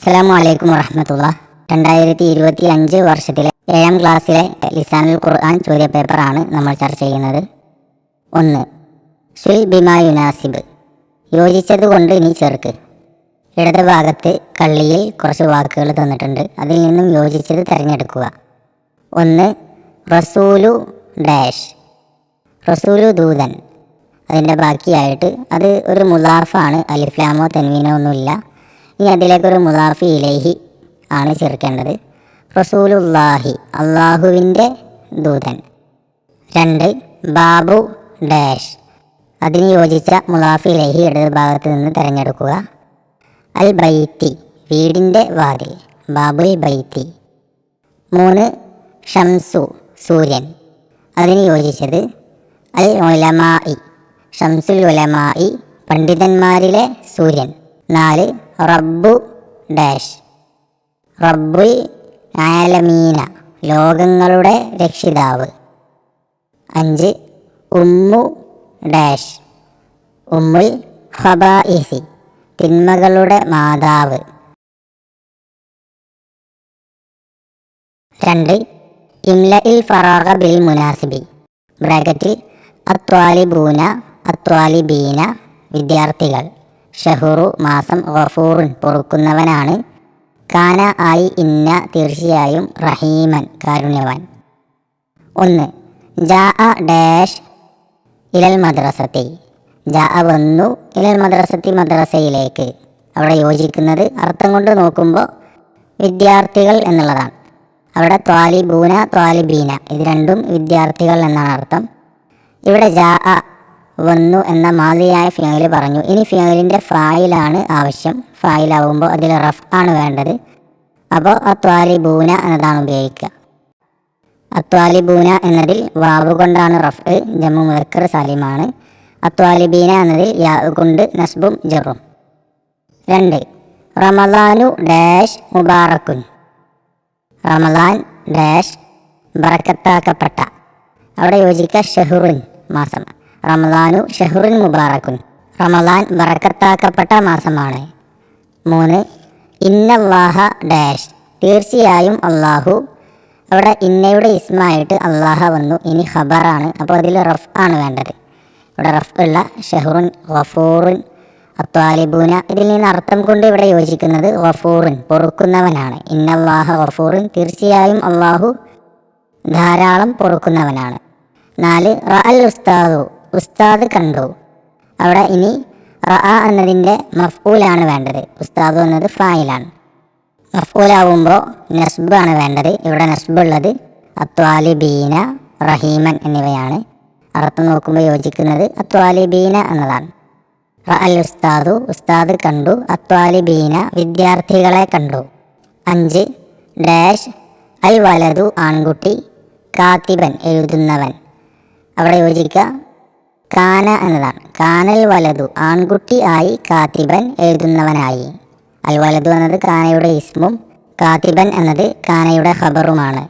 അസ്സലാമു അലൈക്കും വറഹ്മത്തുള്ളാഹി. 2025 വർഷത്തിലെ 7ാം ക്ലാസ്സിലെ ലിസാനുൽ ഖുർആൻ ചോദ്യപേപ്പറാണ് നമ്മൾ ചർച്ച ചെയ്യുന്നത്. 1. സുൽ ബിമാ യുനാസിബ്, യോജിച്ചതുകൊണ്ട് നീ ചേർക്ക്. ഇടത് ഭാഗത്ത് കള്ളിയിൽ കുറച്ച് വാക്കുകൾ തന്നിട്ടുണ്ട്. അതിൽ നിന്നും യോജിച്ചത് തിരഞ്ഞെടുക്കുക. 1. റസൂലു ഡാഷ്, റസൂലു ദൂതൻ. അതിൻ്റെ ബാക്കിയായിട്ട് അത് ഒരു മുലാഫാണ്, അലിഫ്ലാമോ തൻവീനോ ഒന്നുമില്ല. ഇനി അതിലേക്കൊരു മുലാഫി ഇലൈഹി ആണ് ചേർക്കേണ്ടത്. റസൂലുല്ലാഹി, അള്ളാഹുവിൻ്റെ ദൂതൻ. 2. ബാബു ഡാഷ്, അതിന് യോജിച്ച മുലാഫി ഇലൈഹി ഇടത് ഭാഗത്ത് നിന്ന് തിരഞ്ഞെടുക്കുക. അൽ ബൈത്തി, വീടിൻ്റെ വാതിൽ, ബാബുൽ ബൈത്തി. 3. ഷംസു, സൂര്യൻ. അതിന് യോജിച്ചത് അൽ ഉലമായി, ഷംസുൽ ഉലമായി, പണ്ഡിതന്മാരിലെ സൂര്യൻ. 4. റബ്ബു ഡാഷ്, റബ്ബുൽ ആലമീന, ലോകങ്ങളുടെ രക്ഷിതാവ്. 5. ഉമ്മു ഡാഷ്, ഉമ്മുൽ ഖബാഇസി, തിന്മകളുടെ മാതാവ്. 2. ഇംലഇൽ ഫറാഗ ബിൽ മുനാസിബി, ബ്രാക്കറ്റിൽ അത്വാലിബൂന, അത്വാലിബീന, വിദ്യാർത്ഥികൾ. ഷഹുറു, മാസം. ഗഫൂറുൻ, പൊറുക്കുന്നവനാണ്. കാന, ആയി. ഇന്ന, തീർച്ചയായും. റഹീമൻ, കാരുണ്യവാൻ. 1. ജാ ഡാഷ് ഇലൽ മദ്രസത്തി, ജാ വന്നു, ഇലൽ മദ്രസത്തി, മദ്രസയിലേക്ക്. അവിടെ യോജിക്കുന്നത് അർത്ഥം കൊണ്ട് നോക്കുമ്പോൾ വിദ്യാർത്ഥികൾ എന്നുള്ളതാണ്. അവിടെ ത്വാലിബൂന, ത്വാലിബീന, ഇത് രണ്ടും വിദ്യാർത്ഥികൾ എന്നാണ് അർത്ഥം. ഇവിടെ ജാ വന്നു എന്ന മാദിയായ ഫിയൽ പറഞ്ഞു. ഇനി ഫിയലിൻ്റെ ഫായിലാണ് ആവശ്യം. ഫായിലാവുമ്പോൾ അതിൽ റഫ് ആണ് വേണ്ടത്. അപ്പോൾ അത്വാലിബൂന എന്നതാണ് ഉപയോഗിക്കുക. അത്വാലിബൂന എന്നതിൽ വാവ് കൊണ്ടാണ് റഫ്, ജമ്മു മുദക്കർ സാലിമാണ്. അത്വാലിബീന എന്നതിൽ യാ കൊണ്ട് നസ്ബും ജറും. 2. റമളാനു ഡാഷ് മുബാറക്കുൻ, റമളാൻ ഡാഷ് ബറക്കത്താക്കപ്പെട്ട. അവിടെ യോജിക്കുക ഷഹുറുൻ, മാസം. റമളാനു ഷഹുറുൻ മുബാറക്കുൻ, റമളാൻ ബറക്കത്താക്കപ്പെട്ട മാസമാണ്. 3. ഇന്നല്ലാഹ ഡാഷ്, തീർച്ചയായും അള്ളാഹു. അവിടെ ഇന്നയുടെ ഇസ്മായിട്ട് അള്ളാഹ വന്നു. ഇനി ഖബറാണ്, അപ്പോൾ അതിൽ റഫ് ആണ് വേണ്ടത്. ഇവിടെ റഫ് ഉള്ള ഷഹുറുൻ, ഗഫൂറുൻ, അത്വാലിബൂന, ഇതിൽ നിന്ന് അർത്ഥം കൊണ്ട് ഇവിടെ യോജിക്കുന്നത് ഗഫൂറുൻ, പൊറുക്കുന്നവനാണ്. ഇന്നല്ലാഹ ഗഫൂറുൻ, തീർച്ചയായും അള്ളാഹു ധാരാളം പൊറുക്കുന്നവനാണ്. 4. റഅൽ ഉസ്താദു, ഉസ്താദ് കണ്ടു. അവിടെ ഇനി റഅ എന്നതിൻ്റെ മഫ്ഊലാണ് വേണ്ടത്. ഉസ്താദു എന്നത് ഫായിലാണ്. മഫ്ഊലാവുമ്പോൾ നസ്ബാണ് വേണ്ടത്. ഇവിടെ നസ്ബുള്ളത് അത്വാലിബീന, റഹീമൻ എന്നിവയാണ്. അർത്ഥം നോക്കുമ്പോൾ യോജിക്കുന്നത് അത്വാലിബീന എന്നതാണ്. റഅൽ ഉസ്താദു, ഉസ്താദ് കണ്ടു. അത്വാലിബീന, വിദ്യാർത്ഥികളെ കണ്ടു. 5. ഡാഷ് അൽ വലതു, ആൺകുട്ടി. കാത്തിബൻ, എഴുതുന്നവൻ. അവിടെ യോജിക്കുക കാന എന്നതാണ്. കാനൽ വലതു, ആൺകുട്ടി ആയി. കാത്തിബൻ, എഴുതുന്നവനായി. അൽ വലതു എന്നത് കാനയുടെ ഇസ്മും കാത്തിബൻ എന്നത് കാനയുടെ ഖബറുമാണ്.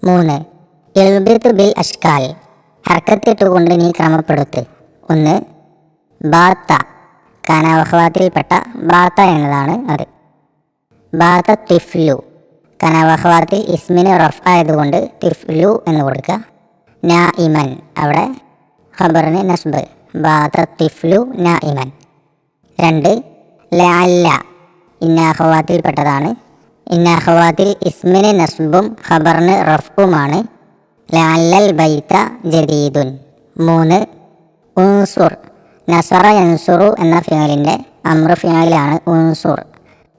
3. ഇൽബിത്ത് ബിൽ അഷ്കാൽ, ഹർക്കത്തിട്ടുകൊണ്ട് നീ ക്രമപ്പെടുത്ത്. 1. ബാത്ത, കാനവഹവാത്തിൽപ്പെട്ട ബാത്ത എന്നതാണ് അത്. ബാത്ത തിഫ്ലു, കനവഹവാത്തിൽ ഇസ്മിന് റഫ് ആയതുകൊണ്ട് തിഫ്ലു എന്ന് കൊടുക്കുക. നാഇമൻ, അവിടെ ഖബറിന് നസ്ബ്, ബാത തിഫ്ലു നാഇമൻ. 2. ലഅല്ല, ഇന്നാഹവാത്തിൽപ്പെട്ടതാണ്. ഇന്നാഹവാത്തിൽ ഇസ്മിന് നസ്ബും ഖബറിന് റഫുമാണ്. ലഅല്ലൽ ബൈത ജദീദുൻ. 3. ഉൻസുർ, നസറ യൻസുറു എന്ന ഫിയലിൻ്റെ അമ്ര ഫിയലാണ് ഉൻസുർ.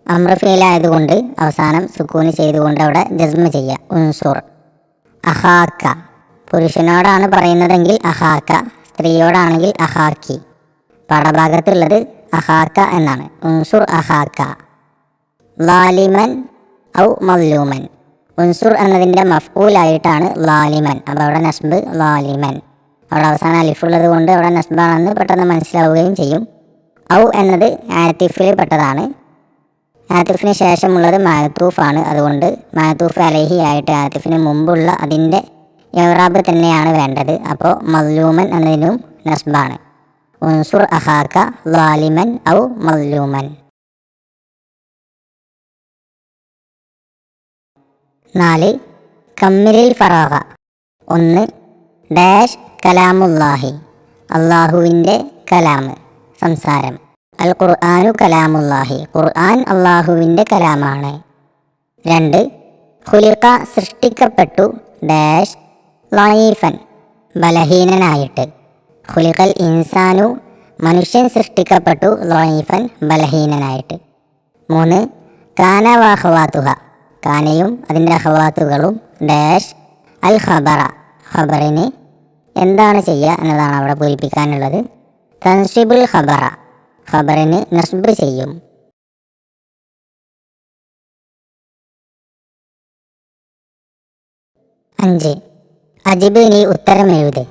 അമ്ര ഫിയലായതുകൊണ്ട് അവസാനം സുക്കൂന് ചെയ്തുകൊണ്ട് അവിടെ ജസ്മ ചെയ്യുക, ഉൻസുർ. അഹാക്ക, പുരുഷനോടാണ് പറയുന്നതെങ്കിൽ അഹാക്ക, സ്ത്രീയോടാണെങ്കിൽ അഹാക്കി. പാഠഭാഗത്തുള്ളത് അഹാക്ക എന്നാണ്. ഉൻസുർ അഹാക്ക. ലാലിമൻ ഔ മദ്ലൂമൻ, ഉൻസുർ എന്നതിൻ്റെ മഫ്ഊലായിട്ടാണ് ലാലിമൻ. അപ്പോൾ അവിടെ നസ്ബ് ലാലിമൻ. അവിടെ അവസാനം അലിഫുള്ളത് കൊണ്ട് അവിടെ നസ്ബാണെന്ന് പെട്ടെന്ന് മനസ്സിലാവുകയും ചെയ്യും. ഔ എന്നത് ആത്തിഫിൽ പെട്ടതാണ്. ആത്തിഫിന് ശേഷമുള്ളത് മഅതൂഫാണ്. അതുകൊണ്ട് മഅതൂഫ് അലൈഹി ആയിട്ട് ആത്തിഫിന് മുമ്പുള്ള അതിൻ്റെ ഇറാബ് തന്നെയാണ് വേണ്ടത്. അപ്പോൾ മദ്ലൂമൻ എന്നതിനും നസ്ബാണ്. ഉൻസുർ അഹാക ളാലിമൻ ഔ മദ്ലൂമൻ. 4 കമ്മിലിൽ ഫറാഗ. 1 ഡാഷ് കലാമുല്ലാഹി, അള്ളാഹുവിൻ്റെ കലാമ്, സംസാരം. അൽ ഖുർആനു കലാമുല്ലാഹി, ഖുർആൻ അള്ളാഹുവിൻ്റെ കലാമാണ്. 2 ഖുലിഖ സൃഷ്ടിക്കപ്പെട്ടു, ഡാഷ് ലഈഫൻ, ബലഹീനനായിട്ട്. ഖുലിഖൽ ഇൻസാനു, മനുഷ്യൻ സൃഷ്ടിക്കപ്പെട്ടു, ലഈഫൻ, ബലഹീനനായിട്ട്. 3 കാന വഅഖവാതുഹ, കാനയും അതിൻ്റെ അഖവാത്തുകളും, ഡാഷ് അൽ ഖബറ, ഖബറിന് എന്താണ് ചെയ്യുക എന്നതാണ് അവിടെ പൂരിപ്പിക്കാനുള്ളത്. തൻസിബുൽ ഖബറ, ഖബറിന് നസ്ബ് ചെയ്യും. 5 അജിബ്, നീ ഉത്തരം എഴുത്.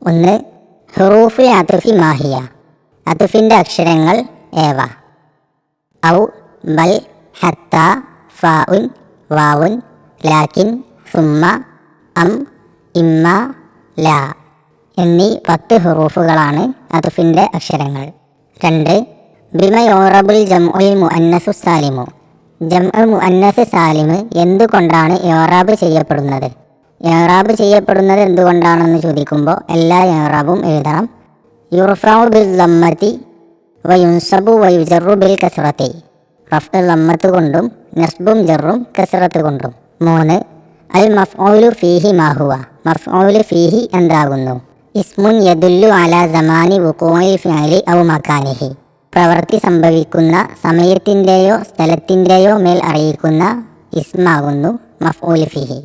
1 ഹുറൂഫുൽ അത്ഫി മാഹിയ, അത്ഫിൻ്റെ അക്ഷരങ്ങൾ ഏവ. ഔ ബൽ ഹത്ത ഫാഉൻ വാവുൻ ലാക്കിൻ സുമ്മ അം ഇമ്മ ലാ എന്നീ 10 ഹുറൂഫുകളാണ് അത്ഫിൻ്റെ അക്ഷരങ്ങൾ. 2 ബിമ യുറബുൽ ജംഉൽ മുഅന്നസു സാലിമു, ജംഉ മുഅന്നസ് സാലിമ് എന്തുകൊണ്ടാണ് ഇറാബ് ചെയ്യപ്പെടുന്നത്? ഇറാബ് ചെയ്യപ്പെടുന്നത് എന്തുകൊണ്ടാണെന്ന് ചോദിക്കുമ്പോൾ എല്ലാ ഇറാബും എഴുതണം. യുർഫഉ ബിൽ ദമ്മതി വയുൻസബു വയുജറു ബിൽ കസ്റതി, റഫ്ഉ ദമ്മത്ത് കൊണ്ടും നസ്ബും ജറും കസ്റത്ത് കൊണ്ടും. 3 അൽ മഫ്ഊലു ഫീഹി മാഹുവ, മഫ്ഊലു ഫീഹി എന്താകുന്നു? ഇസ്മുൻ യദുല്ലു അലാ സമാനി വുഖൂഇൽ ഫിഅലി ഔ മകാനിഹി, പ്രവൃത്തി സംഭവിക്കുന്ന സമയത്തിൻ്റെയോ സ്ഥലത്തിൻ്റെയോ മേൽ അറിയിക്കുന്ന ഇസ്മാകുന്നു മഫ്ഊൽ ഫീഹി.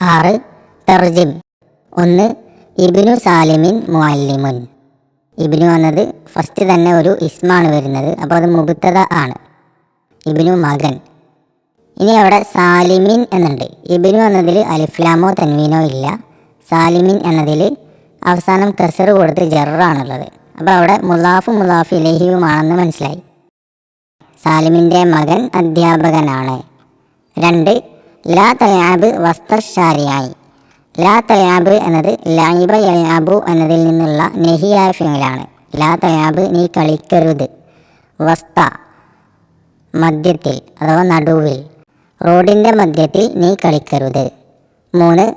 6 തർജിം. 1 ഇബ്നു സാലിമിൻ മുഅല്ലിമുൻ, ഇബ്നു എന്നത് ഫസ്റ്റ് തന്നെ ഒരു ഇസ്മാണ് വരുന്നത്, അപ്പോൾ അത് മുബ്തദ ആണ്. ഇബ്നു മകൻ. ഇനി അവിടെ സാലിമിൻ എന്നുണ്ട്. ഇബ്നു എന്നതിൽ അലിഫ്ലാമോ തൻവീനോ ഇല്ല. സാലിമിൻ എന്നതിൽ അവസാനം കസറ് കൊടുത്ത് ജറാണുള്ളത്. അപ്പോൾ അവിടെ മുലാഫും മുലാഫ് ഇലൈഹിയുമാണെന്ന് മനസ്സിലായി. സാലിമിൻ്റെ മകൻ അധ്യാപകനാണ്. 2 ലാ തയാബ് വസ്തശാരിയായി, ലാ തയാബ് എന്നത് ലൈബ യൽഅബു എന്നതിൽ നിന്നുള്ള നെഹിയായ ഫിഅലാണ്. ലാ തയാബ്, നീ കളിക്കരുത്. വസ്ത, മധ്യത്തിൽ അഥവാ നടുവിൽ, റോഡിൻ്റെ മധ്യത്തിൽ നീ കളിക്കരുത്. 3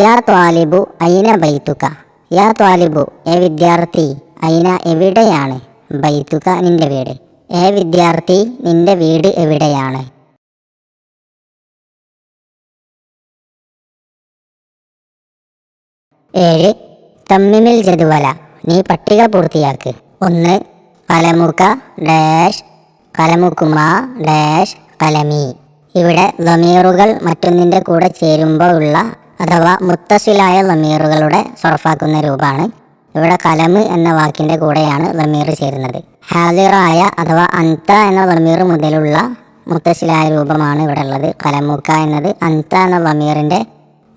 യാ ത്വാലിബു ഐന ബൈത്തുക, യാ ത്വാലിബു, ഏ വിദ്യാർത്ഥി, ഐന എവിടെയാണ്, ബൈത്തുക നിൻ്റെ വീട്, ഏ വിദ്യാർത്ഥി നിൻ്റെ വീട് എവിടെയാണ്. 7 തമ്മിമിൽ ജദ്വല, നീ പട്ടിക പൂർത്തിയാക്ക്. 1 കലമുക ഡാഷ് കലമുക്കുമ ഡാഷ് കലമി. ഇവിടെ ലമീറുകൾ മറ്റൊന്നിൻ്റെ കൂടെ ചേരുമ്പോൾ ഉള്ള അഥവാ മുത്തസിലായ ലമീറുകളുടെ സർഫാക്കുന്ന രൂപമാണ്. ഇവിടെ കലമ് എന്ന വാക്കിൻ്റെ കൂടെയാണ് ലമീർ ചേരുന്നത്. ഹാദിറായ അഥവാ അന്ത എന്ന ലമീർ മുതലുള്ള മുത്തസിലായ രൂപമാണ് ഇവിടെ ഉള്ളത്. കലമുക്ക എന്നത് അന്ത എന്ന ലമീറിൻ്റെ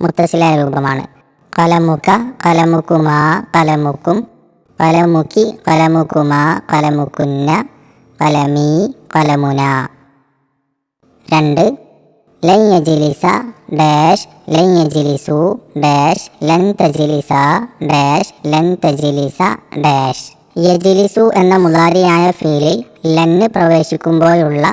മുത്തസിലായ രൂപമാണ്. കലമുക്ക, കലമുക്കുമ, കലമുക്കും, കലമുക്കി, കലമുക്കുമ, കലമുക്കുന്ന, കലമീ, കലമുന. 2 ലൻ യജ്ലിസ ഡാഷ് ലൻ യജ്ലിസു ഡാഷ് ലൻ തജ്ലിസ ഡാഷ് ലൻ തജ്ലിസ ഡാഷ്. യജ്ലിസു എന്ന മുളാരിയായ ഫീലിൽ ലന്ന് പ്രവേശിക്കുമ്പോഴുള്ള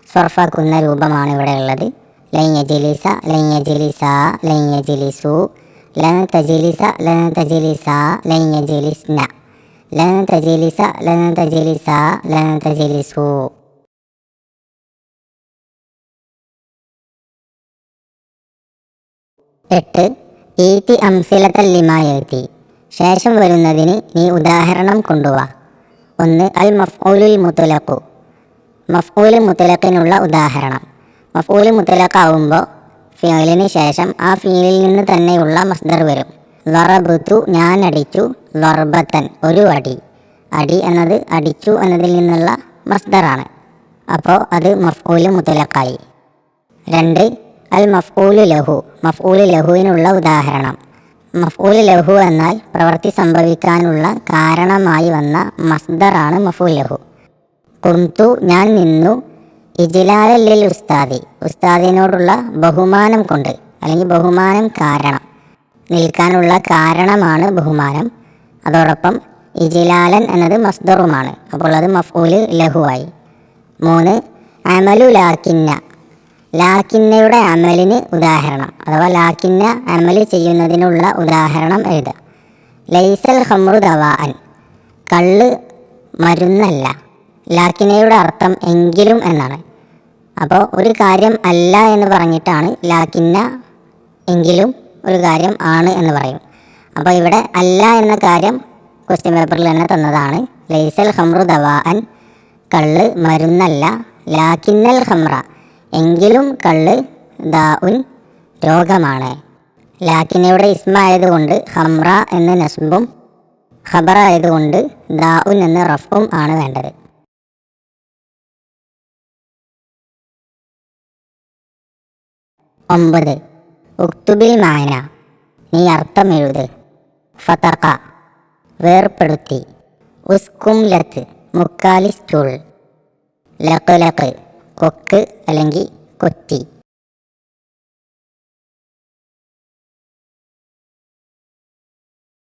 സർഫാക്കുന്ന രൂപമാണ് ഇവിടെ ഉള്ളത്. ലൻ യജ്ലിസ, ലൻ യജ്ലിസ, ലൻ യജ്ലിസു, ലൻ തജ്ലിസ, ലൻ തജ്ലിസ, ലൻ യജ്ലിസ്ന, ലൻ തജ്ലിസ, ലൻ തജ്ലിസ, ലൻ തജ്ലിസു. 8 ഈതി അംസിലത്തൽ ലിമാ യഅതി, ശേഷം വരുന്നതിന് നീ ഉദാഹരണം കൊണ്ടുവാ. 1 അൽ മഫ്ഊലുൽ മുത്ലഖു, മഫ്ഊൽ മുത്ലഖിനുള്ള ഉദാഹരണം. മഫ്ഊൽ മുത്ലഖാവുമ്പോൾ ഫിഅലിന് ശേഷം ആ ഫിഅലിൽ നിന്ന് തന്നെയുള്ള മസ്ദർ വരും. ലറബതു, ഞാൻ അടിച്ചു, ലർബത്തൻ, ഒരു അടി. അടി എന്നത് അടിച്ചു എന്നതിൽ നിന്നുള്ള മസ്ദറാണ്, അപ്പോൾ അത് മഫ്ഊൽ മുത്ലഖായി. 2 അൽ മഫ്ഊലു ലഹു, മഫ്ഊൽ ലഹുവിനുള്ള ഉദാഹരണം. മഫ്ഊൽ ലഹു എന്നാൽ പ്രവൃത്തി സംഭവിക്കാനുള്ള കാരണമായി വന്ന മസ്ദറാണ് മഫ്ഊൽ ലഹു. കുന്തു, ഞാൻ നിന്നു, ഇജ്ലാലൽ ലിൽ ഉസ്താദി, ഉസ്താദിനോടുള്ള ബഹുമാനം കൊണ്ട്. അല്ലെങ്കിൽ ബഹുമാനം കാരണം, നിൽക്കാനുള്ള കാരണമാണ് ബഹുമാനം. അതോടൊപ്പം ഇജിലാലൻ എന്നത് മസ്ദറുമാണ്, അപ്പോൾ അത് മഫ്ഊല് ലഹുവായി. 3 അമലു ലാക്കിന്ന, ലാക്കിന്നയുടെ അമലിന് ഉദാഹരണം അഥവാ ലാക്കിന്ന അമല് ചെയ്യുന്നതിനുള്ള ഉദാഹരണം എഴുതുക. ലൈസൽ ഖംറു ദവാഅൻ, കള്ള് മരുന്നല്ല. ലാക്കിന്നയുടെ അർത്ഥം എങ്കിലും എന്നാണ്. അപ്പോൾ ഒരു കാര്യം അല്ല എന്ന് പറഞ്ഞിട്ടാണ് ലാക്കിന്ന എങ്കിലും ഒരു കാര്യം ആണ് എന്ന് പറയും. അപ്പോൾ ഇവിടെ അല്ല എന്ന കാര്യം ക്വസ്റ്റ്യൻ പേപ്പറിൽ തന്നെ തന്നതാണ്. ലൈസൽ ഖംറു ദവാഅൻ, കള്ള് മരുന്നല്ല. ലാക്കിന്നൽ ഖംറ, എങ്കിലും കള്ള് ദാഉൻ രോഗമാണ്. ലാക്കിന്നയുടെ ഇസ്മ ആയതുകൊണ്ട് ഖംറ എന്ന് നസ്ബും ഖബർ ആയതുകൊണ്ട് ദാഉൻ എന്ന് റഫും ആണ് വേണ്ടത്. 9 ഉക്തുബിൽ മാന, നീ അർത്ഥം എഴുത്. ഫതഖ വേർപ്പെടുത്തി. ഉസ്കുംലത്ത് മുക്കാലി സ്റ്റൂൾ. ലഖ് കൊക്ക് അല്ലെങ്കിൽ കൊത്തി.